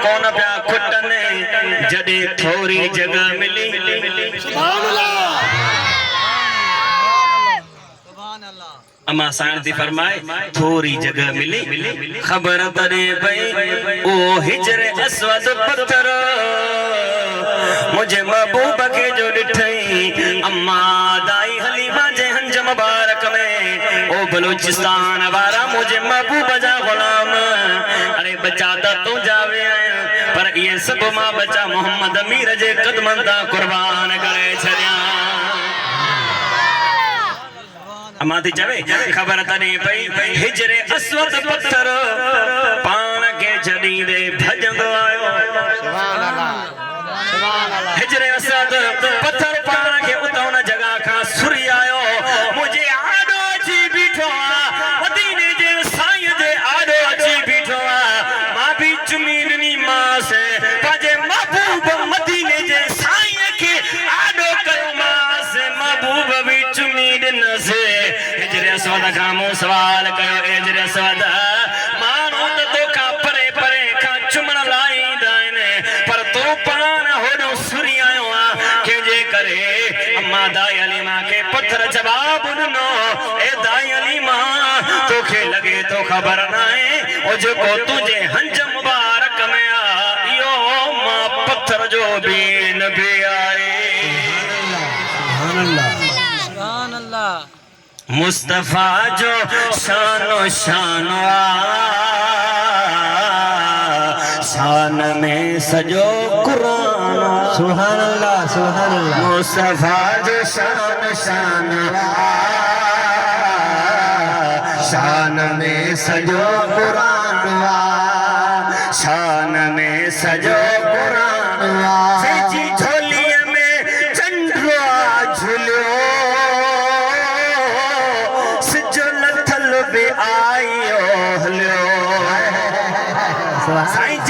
कौन पिया खुटने जॾे थोड़ी जगह मिली अमा साण थी फरमाए थोड़ी जगह मिली खबर तरे पई ओ हिजरे अस्वद पत्थर मुझे महबूब के जो ॾिठई अम्मा दाई हलीमा जे हंज मुबारक में ओ बलूचिस्तान वारा मुझे महबूब जा गुलाम अरे बचा त तू जावे पर ये सब मां बचा मोहम्मद अमीर जे कदमन ता कुर्बान करे छड़िया अमा थी चवे खबर तने पई हिजरे अस्वद पत्थर पान के जड़ी दे भजंदो आयो सुभान अल्लाह हिजरे अस्वद पत्थर पान के उतौन जगह का सुरी आयो मुझे आडो अची बीठो मदीने जे साईं जे आडो अची बीठो मां भी चुमी ॾिनी मां से पाजे महबूब मदीने जे साईं के आडो कयो मां से महबूब भी चुमी ॾिनसे हिजरे अस्वद का मु सवाल कयो हिजरे अस्वद मानो त तोखा परे परे का चुमण लाईंदा आहिनि पर तो पान होॾो सुरी आयो के जे करे अम्मा दाई हलीमा के पत्थर जवाब ॾिनो ए दाई हलीमा तोखे लगे तो खबर नाहे ओ जेको तुझे हंज मुबारक में आ इहो मां पत्थर जो भी नबी आहे सुभान अल्लाह सुभान अल्लाह मुस्तफा जो शानो शानो शान में सजो कुरान सुभान अल्लाह मुस्तफा जो शान शानो शान में सजो कुरान शान में सजो कुरान सची झोलीअ में चंद्रो झुलियो सिजो लथल बि आयो हलियो